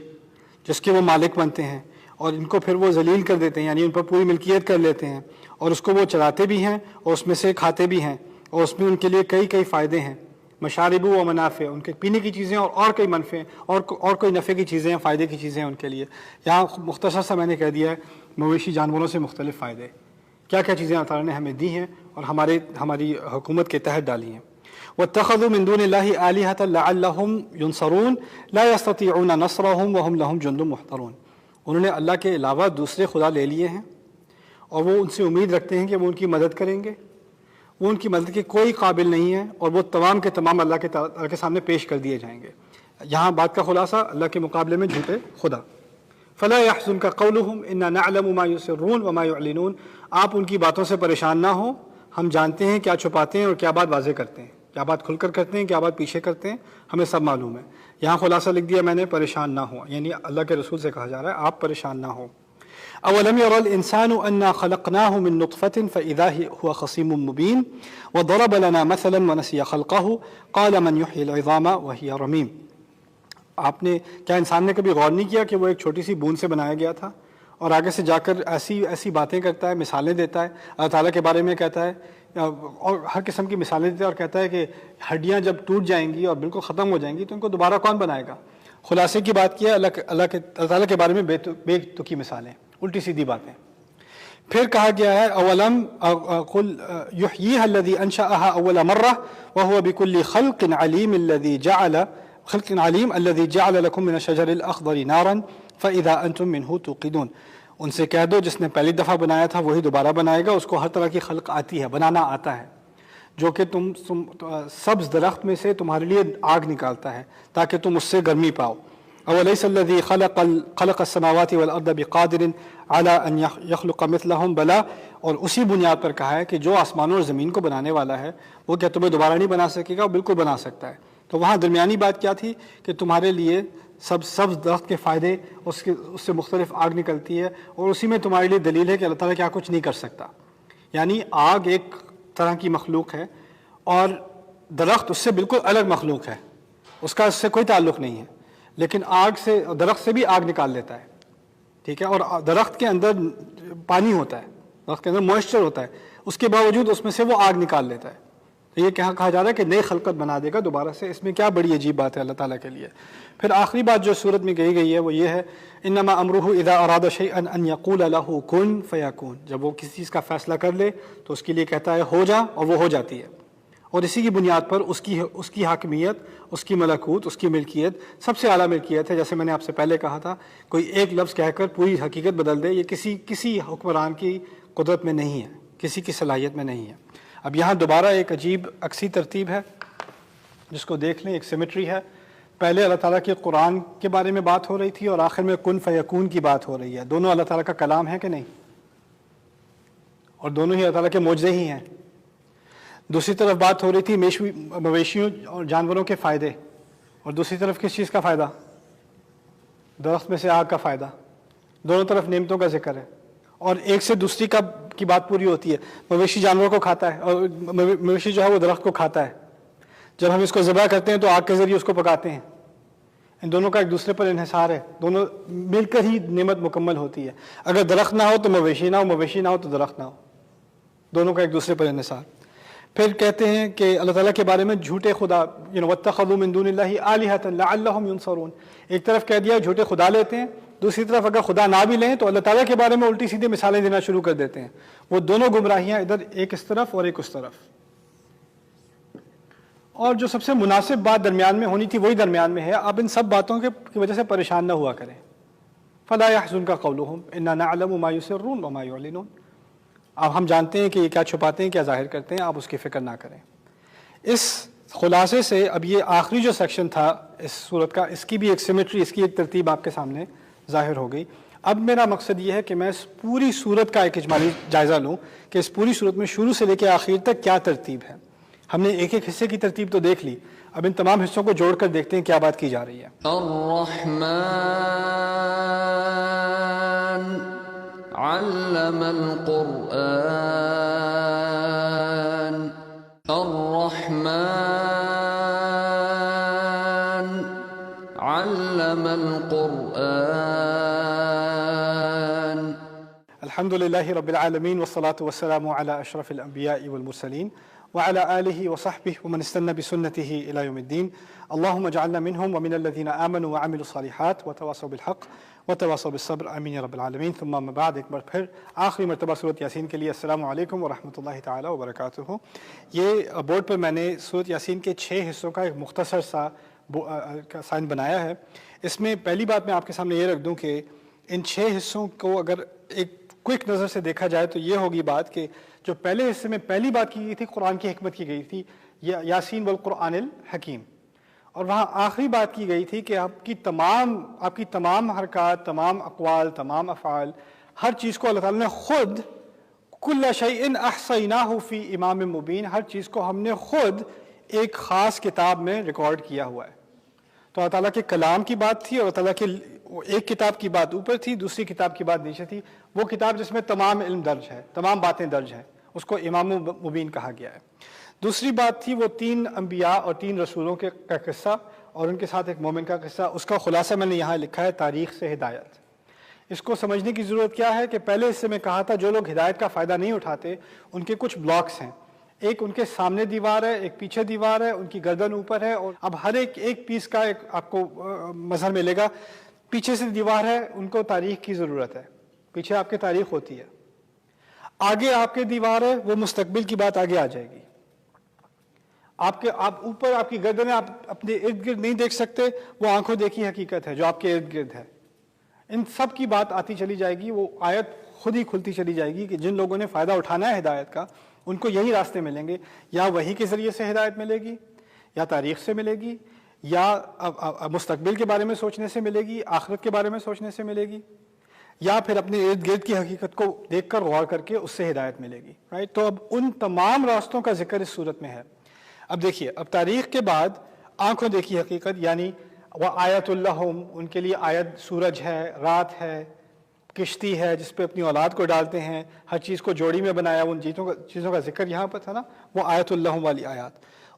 جس کے وہ مالک بنتے ہیں، اور ان کو پھر وہ ذلیل کر دیتے ہیں، یعنی ان پر پوری ملکیت کر لیتے ہیں، اور اس کو وہ چراتے بھی ہیں اور اس میں سے کھاتے بھی ہیں، اور اس میں ان کے لیے کئی فائدے ہیں، مشارب و منافع، ان کے پینے کی چیزیں اور کئی منفع اور کوئی نفع کی چیزیں ہیں، فائدے کی چیزیں ہیں ان کے لیے۔ یہاں مختصر سا میں نے کہہ دیا ہے مویشی جانوروں سے مختلف فائدے، کیا کیا چیزیں اللہ تعالیٰ نے ہمیں دی ہیں اور ہماری حکومت کے تحت ڈالی ہیں۔ واتخذوا من دون الله آلهة لعلهم ينصرون لا يستطيعون نصرهم وهم لهم جند محضرون، انہوں نے اللہ کے علاوہ دوسرے خدا لے لیے ہیں اور وہ ان سے امید رکھتے ہیں کہ وہ ان کی مدد کریں گے، وہ ان کی مدد کے کوئی قابل نہیں ہے اور وہ تمام کے تمام اللہ کے سامنے پیش کر دیے جائیں گے۔ یہاں بات کا خلاصہ اللہ کے مقابلے میں جھوٹے خدا۔ فلا يحزنك قولهم انا نعلم ما يسرون وما يعلنون، آپ ان کی باتوں سے پریشان نہ ہوں، ہم جانتے ہیں کیا چھپاتے ہیں اور کیا بات واضح کرتے ہیں، کیا بات کھل کر کرتے ہیں، کیا بات پیچھے کرتے ہیں، ہمیں سب معلوم ہے۔ یہاں خلاصہ لکھ دیا میں نے پریشان نہ ہوں، یعنی اللہ کے رسول سے کہا جا رہا ہے آپ پریشان نہ ہوں۔ اولم ير الانسان انا خلقناه من نطفة فاذا هو خصيم مبين وضرب لنا مثلا ونسي خلقه قال من يحيي العظام وهي رميم، آپ نے کیا انسان نے کبھی غور نہیں کیا کہ وہ ایک چھوٹی سی بوند سے بنایا گیا تھا اور آگے سے جا کر ایسی باتیں کرتا ہے، مثالیں دیتا ہے، اللہ تعالیٰ کے بارے میں کہتا ہے اور ہر قسم کی مثالیں دیتا ہے اور کہتا ہے کہ ہڈیاں جب ٹوٹ جائیں گی اور بالکل ختم ہو جائیں گی تو ان کو دوبارہ کون بنائے گا۔ خلاصے کی بات کی ہے اللہ تعالیٰ کے بارے میں بے تکی مثالیں، الٹی سیدھی باتیں۔ پھر کہا گیا ہے اولم قل یحییھا الذی انشأھا اول مرہ وہو بکل خلق علیم الذی جعل لکم من الشجر الاخضر نارا فاذا انتم منہ توقدون، ان سے کہہ دو جس نے پہلی دفعہ بنایا تھا وہی دوبارہ بنائے گا، اس کو ہر طرح کی خلق آتی ہے، بنانا آتا ہے، جو کہ تم سبز درخت میں سے تمہارے لیے آگ نکالتا ہے تاکہ تم اس سے گرمی پاؤ۔ اولیس الذی خلق السماوات والارض بقادر علی ان یخلق مثلہم بلا، اور اسی بنیاد پر کہا ہے کہ جو آسمانوں اور زمین کو بنانے والا ہے وہ کیا تمہیں دوبارہ نہیں بنا سکے گا؟ وہ بالکل بنا سکتا ہے۔ تو وہاں درمیانی بات کیا تھی کہ تمہارے لیے سبز درخت کے فائدے، اس سے مختلف آگ نکلتی ہے، اور اسی میں تمہارے لیے دلیل ہے کہ اللہ تعالیٰ کیا کچھ نہیں کر سکتا، یعنی آگ ایک طرح کی مخلوق ہے اور درخت اس سے بالکل الگ مخلوق ہے، اس کا اس سے کوئی تعلق نہیں ہے، لیکن درخت سے بھی آگ نکال لیتا ہے، ٹھیک ہے، اور درخت کے اندر پانی ہوتا ہے، درخت کے اندر موئسچر ہوتا ہے، اس کے باوجود اس میں سے وہ آگ نکال لیتا ہے۔ تو یہ کہا جا رہا ہے کہ نئی خلقت بنا دے گا دوبارہ سے، اس میں کیا بڑی عجیب بات ہے اللہ تعالیٰ کے لیے۔ پھر آخری بات جو سورت میں کہی گئی ہے وہ یہ ہے انما امرہ اذا اراد شیئا ان یقول له کن فیکون، جب وہ کسی چیز کا فیصلہ کر لے تو اس کے لیے کہتا ہے ہو جا، اور وہ ہو جاتی ہے، اور اسی کی بنیاد پر اس کی حاکمیت، اس کی ملکوت، اس کی ملکیت سب سے اعلیٰ ملکیت ہے۔ جیسے میں نے آپ سے پہلے کہا تھا کوئی ایک لفظ کہہ کر پوری حقیقت بدل دے، یہ کسی حکمران کی قدرت میں نہیں ہے، کسی کی صلاحیت میں نہیں ہے۔ اب یہاں دوبارہ ایک عجیب عکسی ترتیب ہے جس کو دیکھ لیں، ایک سیمیٹری ہے۔ پہلے اللہ تعالیٰ کے قرآن کے بارے میں بات ہو رہی تھی اور آخر میں کن فیکون کی بات ہو رہی ہے۔ دونوں اللہ تعالیٰ کا کلام ہے کہ نہیں؟ اور دونوں ہی اللہ تعالیٰ کے معجزے ہی ہیں۔ دوسری طرف بات ہو رہی تھی مویشیوں اور جانوروں کے فائدے، اور دوسری طرف کس چیز کا فائدہ؟ درخت میں سے آگ کا فائدہ۔ دونوں طرف نعمتوں کا ذکر ہے، اور ایک سے دوسری کی بات پوری ہوتی ہے۔ مویشی جانوروں کو کھاتا ہے، اور مویشی جو ہے وہ درخت کو کھاتا ہے۔ جب ہم اس کو ذبح کرتے ہیں تو آگ کے ذریعے اس کو پکاتے ہیں۔ ان دونوں کا ایک دوسرے پر انحصار ہے، دونوں مل کر ہی نعمت مکمل ہوتی ہے۔ اگر درخت نہ ہو تو مویشی نہ ہو، مویشی نہ ہو تو درخت نہ ہو، دونوں کا ایک دوسرے پر انحصار۔ پھر کہتے ہیں کہ اللہ تعالیٰ کے بارے میں جھوٹے خدا، واتخذوا من دون اللہ آلہۃ لعلہم ینصرون، ایک طرف کہہ دیا جھوٹے خدا لیتے ہیں، دوسری طرف اگر خدا نہ بھی لیں تو اللہ تعالیٰ کے بارے میں الٹی سیدھی مثالیں دینا شروع کر دیتے ہیں۔ وہ دونوں گمراہیاں ادھر، ایک اس طرف اور ایک اس طرف، اور جو سب سے مناسب بات درمیان میں ہونی تھی وہی درمیان میں ہے۔ اب ان سب باتوں کی وجہ سے پریشان نہ ہوا کریں۔ فلا يحزنك قولهم انا نعلم ما يسرون وما يعلنون، اب ہم جانتے ہیں کہ یہ کیا چھپاتے ہیں کیا ظاہر کرتے ہیں، آپ اس کی فکر نہ کریں۔ اس خلاصے سے اب یہ آخری جو سیکشن تھا اس صورت کا، اس کی بھی ایک سیمیٹری، اس کی ایک ترتیب آپ کے سامنے ظاہر ہو گئی۔ اب میرا مقصد یہ ہے کہ میں اس پوری صورت کا ایک اجمالی جائزہ لوں کہ اس پوری صورت میں شروع سے لے کے آخر تک کیا ترتیب ہے۔ ہم نے ایک ایک حصے کی ترتیب تو دیکھ لی، اب ان تمام حصوں کو جوڑ کر دیکھتے ہیں کیا بات کی جا رہی ہے۔
الرحمن علم القرآن الرحمن علم القرآن.
الحمد لله رب العالمين والصلاة والسلام على أشرف الأنبياء والمرسلين وعلى آله وصحبه ومن استنى بسنته إلى يوم الدين. اللهم اجعلنا منهم ومن الذين آمنوا وعملوا الصالحات وتواصوا بالحق وتواصوا بالصبر آمین یا رب العالمین. ثم اما بعد، ایک بار پھر آخری مرتبہ سورۃ یاسین کے لیے السلام علیکم ورحمۃ اللہ تعالی وبرکاتہ. یہ بورڈ پر میں نے سورۃ یاسین کے 6 حصوں کا ایک مختصر سا سائن بنایا ہے. اس میں پہلی بات میں آپ کے سامنے یہ رکھ دوں کہ ان 6 حصوں کو اگر ایک کوئک نظر سے دیکھا جائے تو یہ ہوگی بات کہ جو پہلے حصے میں پہلی بات کی گئی تھی قرآن کی حکمت کی گئی تھی، یاسین والقرآن الحکیم، اور وہاں آخری بات کی گئی تھی کہ آپ کی تمام حرکات، تمام اقوال، تمام افعال، ہر چیز کو اللہ تعالیٰ نے خود کل شیء احصیناہ فی امام مبین، ہر چیز کو ہم نے خود ایک خاص کتاب میں ریکارڈ کیا ہوا ہے. تو اللہ تعالیٰ کے کلام کی بات تھی، اور اللہ تعالیٰ کے ایک کتاب کی بات اوپر تھی، دوسری کتاب کی بات نیچے تھی. وہ کتاب جس میں تمام علم درج ہے، تمام باتیں درج ہیں، اس کو امام مبین کہا گیا ہے. دوسری بات تھی وہ 3 انبیاء اور 3 رسولوں کا قصہ اور ان کے ساتھ ایک مومن کا قصہ. اس کا خلاصہ میں نے یہاں لکھا ہے، تاریخ سے ہدایت. اس کو سمجھنے کی ضرورت کیا ہے کہ پہلے حصے میں کہا تھا جو لوگ ہدایت کا فائدہ نہیں اٹھاتے ان کے کچھ بلاکس ہیں. ایک ان کے سامنے دیوار ہے، ایک پیچھے دیوار ہے، ان کی گردن اوپر ہے، اور اب ہر ایک پیس کا ایک آپ کو مظہر ملے گا. پیچھے سے دیوار ہے، ان کو تاریخ کی ضرورت ہے، پیچھے آپ کی تاریخ ہوتی ہے. آگے آپ کے دیوار ہے، وہ مستقبل کی بات آگے آ جائے گی. آپ اوپر آپ کی گردن آپ اپنے ارد گرد نہیں دیکھ سکتے، وہ آنکھوں دیکھی حقیقت ہے جو آپ کے ارد گرد ہے. ان سب کی بات آتی چلی جائے گی، وہ آیت خود ہی کھلتی چلی جائے گی کہ جن لوگوں نے فائدہ اٹھانا ہے ہدایت کا ان کو یہی راستے ملیں گے. یا وحی کے ذریعے سے ہدایت ملے گی، یا تاریخ سے ملے گی، یا مستقبل کے بارے میں سوچنے سے ملے گی، آخرت کے بارے میں سوچنے سے ملے گی، یا پھر اپنے ارد گرد کی حقیقت کو دیکھ کر غور کر کے اس سے ہدایت ملے گی. رائٹ؟ تو اب ان تمام راستوں کا ذکر اس صورت میں ہے. اب دیکھیے، اب تاریخ کے بعد آنکھوں دیکھی حقیقت، یعنی وآیۃ لہم، ان کے لیے آیت سورج ہے، رات ہے، کشتی ہے جس پہ اپنی اولاد کو ڈالتے ہیں، ہر چیز کو جوڑی میں بنایا. ان چیزوں کا ذکر یہاں پر تھا نا، وہ آیۃ لہم والی آیات.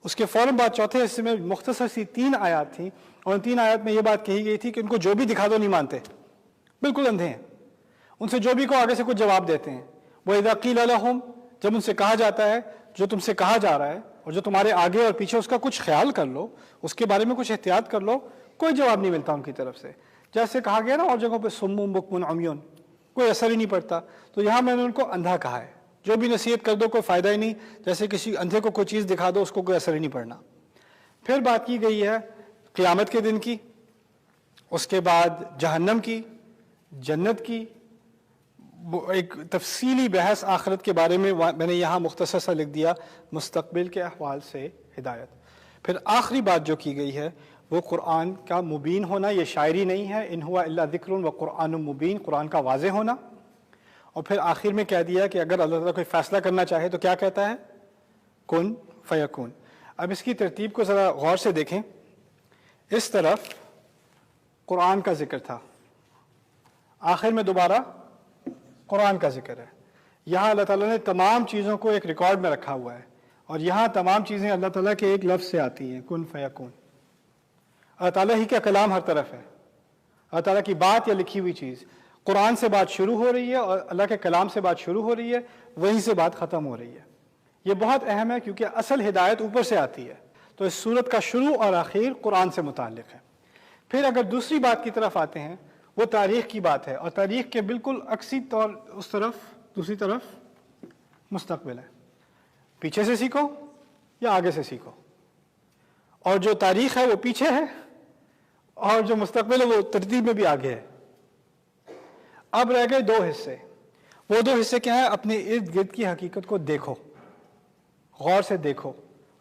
اس کے فوراً بعد چوتھے حصے میں مختصر سی 3 آیات تھیں، اور ان 3 آیات میں یہ بات کہی گئی تھی کہ ان کو جو بھی دکھا دو نہیں مانتے، بالکل اندھے ہیں. ان سے جو بھی کو آگے سے کچھ جواب دیتے ہیں. وَإِذَا قِيلَ لَهُمْ، جب ان سے کہا جاتا ہے جو تم سے کہا جا رہا ہے اور جو تمہارے آگے اور پیچھے، اس کا کچھ خیال کر لو، اس کے بارے میں کچھ احتیاط کر لو، کوئی جواب نہیں ملتا ان کی طرف سے. جیسے کہا گیا نا اور جگہوں پہ صم بکم عمیٌ، کوئی اثر ہی نہیں پڑتا. تو یہاں میں نے ان کو اندھا کہا ہے، جو بھی نصیحت کر دو کوئی فائدہ ہی نہیں، جیسے کسی اندھے کو کوئی چیز دکھا دو اس کو کوئی اثر ہی نہیں پڑنا. پھر بات کی گئی ہے قیامت کے دن کی، اس کے بعد جہنم کی، جنت کی، ایک تفصیلی بحث آخرت کے بارے میں میں نے یہاں مختصر سا لکھ دیا، مستقبل کے احوال سے ہدایت. پھر آخری بات جو کی گئی ہے وہ قرآن کا مبین ہونا. یہ شاعری نہیں ہے، ان ہوا الا ذکر و قرآن مبین، قرآن کا واضح ہونا. اور پھر آخر میں کہہ دیا کہ اگر اللہ تعالیٰ کوئی فیصلہ کرنا چاہے تو کیا کہتا ہے؟ کن فیکون. اب اس کی ترتیب کو ذرا غور سے دیکھیں. اس طرف قرآن کا ذکر تھا، آخر میں دوبارہ قرآن کا ذکر ہے. یہاں اللہ تعالیٰ نے تمام چیزوں کو ایک ریکارڈ میں رکھا ہوا ہے، اور یہاں تمام چیزیں اللہ تعالیٰ کے ایک لفظ سے آتی ہیں، کن فیکون. اللہ تعالیٰ ہی کا کلام ہر طرف ہے، اللہ تعالیٰ کی بات یا لکھی ہوئی چیز. قرآن سے بات شروع ہو رہی ہے اور اللہ کے کلام سے بات شروع ہو رہی ہے، وہیں سے بات ختم ہو رہی ہے. یہ بہت اہم ہے کیونکہ اصل ہدایت اوپر سے آتی ہے. تو اس صورت کا شروع اور آخر قرآن سے متعلق ہے. پھر اگر دوسری بات کی طرف آتے ہیں، وہ تاریخ کی بات ہے، اور تاریخ کے بالکل عکسی طور اس طرف، دوسری طرف مستقبل ہے. پیچھے سے سیکھو یا آگے سے سیکھو. اور جو تاریخ ہے وہ پیچھے ہے، اور جو مستقبل ہے وہ ترتیب میں بھی آگے ہے. اب رہ گئے 2 حصے. وہ 2 حصے کیا ہیں؟ اپنے ارد گرد کی حقیقت کو دیکھو، غور سے دیکھو،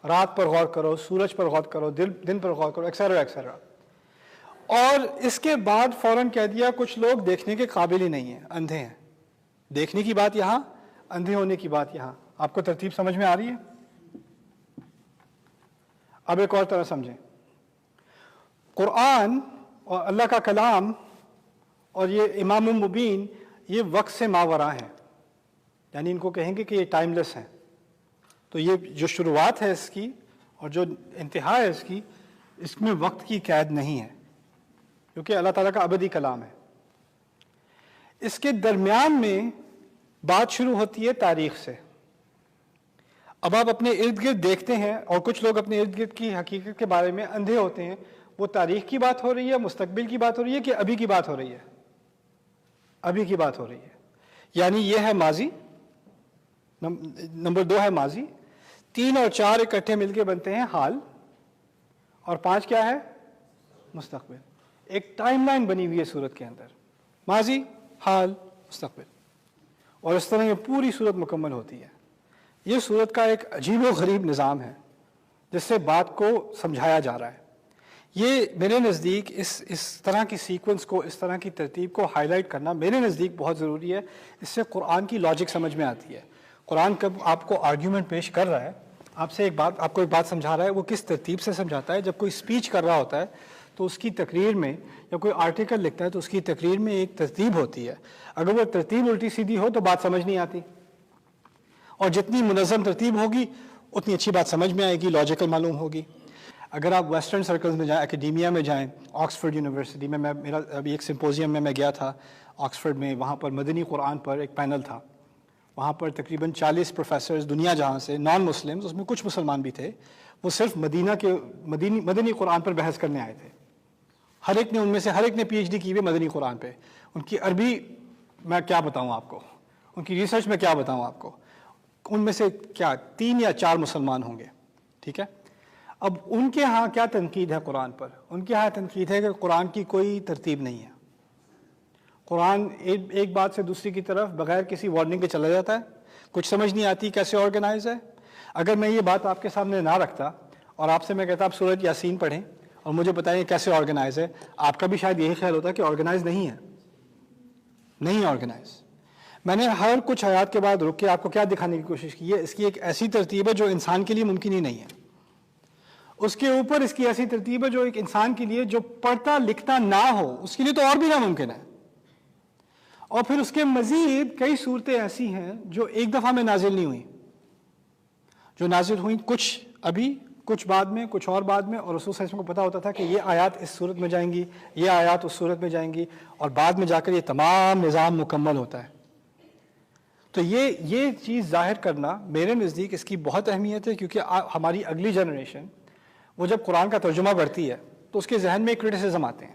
رات پر غور کرو، سورج پر غور کرو، دن پر غور کرو، ایکسیٹرا ایکسیٹرا. اور اس کے بعد فوراً کہہ دیا کچھ لوگ دیکھنے کے قابل ہی نہیں ہیں، اندھے ہیں. دیکھنے کی بات یہاں، اندھے ہونے کی بات یہاں. آپ کو ترتیب سمجھ میں آ رہی ہے؟ اب ایک اور طرح سمجھیں. قرآن اور اللہ کا کلام اور یہ امام مبین، یہ وقت سے ماوراء ہیں، یعنی ان کو کہیں گے کہ یہ ٹائم لیس ہیں. تو یہ جو شروعات ہے اس کی اور جو انتہا ہے اس کی، اس میں وقت کی قید نہیں ہے، کیونکہ اللہ تعالیٰ کا ابدی کلام ہے. اس کے درمیان میں بات شروع ہوتی ہے تاریخ سے. اب آپ اپنے ارد گرد دیکھتے ہیں، اور کچھ لوگ اپنے ارد گرد کی حقیقت کے بارے میں اندھے ہوتے ہیں. وہ تاریخ کی بات ہو رہی ہے، مستقبل کی بات ہو رہی ہے، کہ ابھی کی بات ہو رہی ہے؟ ابھی کی بات ہو رہی ہے. یعنی یہ ہے ماضی، نمبر 2 ہے ماضی، 3 اور 4 اکٹھے مل کے بنتے ہیں حال، اور 5 کیا ہے؟ مستقبل. ایک ٹائم لائن بنی ہوئی ہے صورت کے اندر، ماضی، حال، مستقبل، اور اس طرح یہ پوری صورت مکمل ہوتی ہے. یہ صورت کا ایک عجیب و غریب نظام ہے جس سے بات کو سمجھایا جا رہا ہے. یہ میرے نزدیک اس طرح کی سیکوینس کو، اس طرح کی ترتیب کو ہائی لائٹ کرنا میرے نزدیک بہت ضروری ہے. اس سے قرآن کی لاجک سمجھ میں آتی ہے. قرآن کب آپ کو آرگیومنٹ پیش کر رہا ہے، آپ کو ایک بات سمجھا رہا ہے، وہ کس ترتیب سے سمجھاتا ہے. جب کوئی اسپیچ کر رہا ہوتا ہے تو اس کی تقریر میں، یا کوئی آرٹیکل لکھتا ہے تو اس کی تقریر میں ایک ترتیب ہوتی ہے. اگر وہ ترتیب الٹی سیدھی ہو تو بات سمجھ نہیں آتی، اور جتنی منظم ترتیب ہوگی اتنی اچھی بات سمجھ میں آئے گی، لاجیکل معلوم ہوگی. اگر آپ ویسٹرن سرکلز میں جائیں، اکیڈیمیا میں جائیں، آکسفورڈ یونیورسٹی میں، میرا ابھی ایک سمپوزیم میں گیا تھا آکسفورڈ میں، وہاں پر مدنی قرآن پر ایک پینل تھا. وہاں پر تقریباً 40 پروفیسرز دنیا جہاں سے، نان مسلمز، اس میں کچھ مسلمان بھی تھے، وہ صرف مدنی قرآن پر بحث کرنے آئے تھے. ان میں سے ہر ایک نے پی ایچ ڈی کی ہوئی مدنی قرآن پہ. ان کی عربی میں کیا بتاؤں آپ کو، ان کی ریسرچ میں کیا بتاؤں آپ کو. ان میں سے کیا 3 یا 4 مسلمان ہوں گے، ٹھیک ہے. اب ان کے ہاں کیا تنقید ہے قرآن پر؟ ان کے ہاں تنقید ہے کہ قرآن کی کوئی ترتیب نہیں ہے. قرآن ایک بات سے دوسری کی طرف بغیر کسی وارننگ کے چلا جاتا ہے، کچھ سمجھ نہیں آتی کیسے آرگنائز ہے. اگر میں یہ بات آپ کے سامنے نہ رکھتا اور آپ سے میں کہتا آپ سورۃ یاسین پڑھیں اور مجھے بتائیں کیسے آرگنائز ہے، آپ کا بھی شاید یہی خیال ہوتا کہ آرگنائز نہیں ہے. نہیں آرگنائز. میں نے ہر کچھ آیات کے بعد رک کے آپ کو کیا دکھانے کی کوشش کی ہے؟ اس کی ایک ایسی ترتیب ہے جو انسان کے لیے ممکن ہی نہیں ہے. اس کے اوپر اس کی ایسی ترتیب ہے جو ایک انسان کے لیے جو پڑھتا لکھتا نہ ہو اس کے لیے تو اور بھی ناممکن ہے. اور پھر اس کے مزید کئی صورتیں ایسی ہیں جو ایک دفعہ میں نازل نہیں ہوئیں، جو نازل ہوئیں کچھ ابھی، کچھ بعد میں، کچھ اور بعد میں. اور رسول صلی اللہ علیہ وسلم کو پتا ہوتا تھا کہ یہ آیات اس صورت میں جائیں گی، یہ آیات اس صورت میں جائیں گی، اور بعد میں جا کر یہ تمام نظام مکمل ہوتا ہے. تو یہ چیز ظاہر کرنا میرے نزدیک اس کی بہت اہمیت ہے، کیونکہ ہماری اگلی جنریشن وہ جب قرآن کا ترجمہ پڑھتی ہے تو اس کے ذہن میں ایک کرٹیسزم آتے ہیں.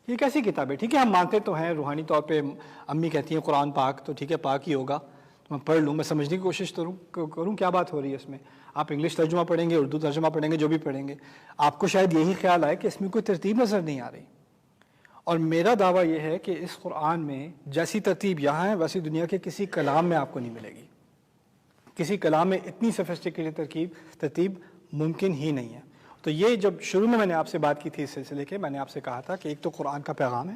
یہ کیسی کتاب ہے؟ ٹھیک ہے ہم مانتے تو ہیں روحانی طور پہ، امی کہتی ہیں قرآن پاک، تو ٹھیک ہے پاک ہی ہوگا، تو میں پڑھ لوں، میں سمجھنے کی کوشش کروں کیا بات ہو رہی ہے اس میں. آپ انگلش ترجمہ پڑھیں گے، اردو ترجمہ پڑھیں گے، جو بھی پڑھیں گے، آپ کو شاید یہی خیال آئے کہ اس میں کوئی ترتیب نظر نہیں آ رہی. اور میرا دعویٰ یہ ہے کہ اس قرآن میں جیسی ترتیب یہاں ہے ویسی دنیا کے کسی کلام میں آپ کو نہیں ملے گی. کسی کلام میں اتنی سفسٹیکیٹڈ ترتیب ممکن ہی نہیں ہے. تو یہ جب شروع میں نے آپ سے بات کی تھی اس سلسلے کے، میں نے آپ سے کہا تھا کہ ایک تو قرآن کا پیغام ہے،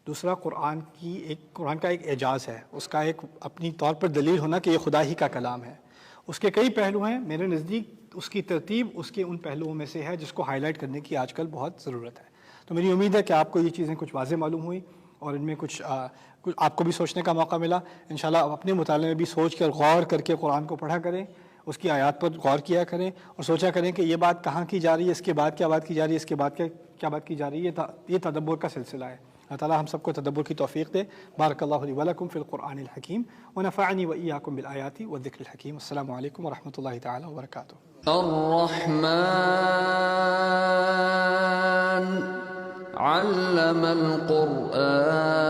دوسرا قرآن کا ایک اعجاز ہے، اس کا ایک اپنی طور پر دلیل ہونا کہ یہ خدا ہی کا کلام ہے. اس کے کئی پہلو ہیں، میرے نزدیک اس کی ترتیب اس کے ان پہلوؤں میں سے ہے جس کو ہائی لائٹ کرنے کی آج کل بہت ضرورت ہے. تو میری امید ہے کہ آپ کو یہ چیزیں کچھ واضح معلوم ہوئی اور ان میں کچھ آپ کو بھی سوچنے کا موقع ملا. انشاءاللہ آپ اپنے مطالعے میں بھی سوچ کر غور کر کے قرآن کو پڑھا کریں، اس کی آیات پر غور کیا کریں اور سوچا کریں کہ یہ بات کہاں کی جا رہی ہے، اس کے بعد کیا بات کی جا رہی ہے، اس کے بعد کیا بات کی جا رہی ہے. یہ تدبر کا سلسلہ ہے. اللہ تعالیٰ ہم سب کو تدبر کی توفیق دے. بارک اللہ لی ولکم فی القرآن الحکیم ونفعنی وإیاکم بالآیات والذکر الحکیم. السلام علیکم ورحمۃ اللہ تعالیٰ وبرکاتہ.
الرحمن علم القرآن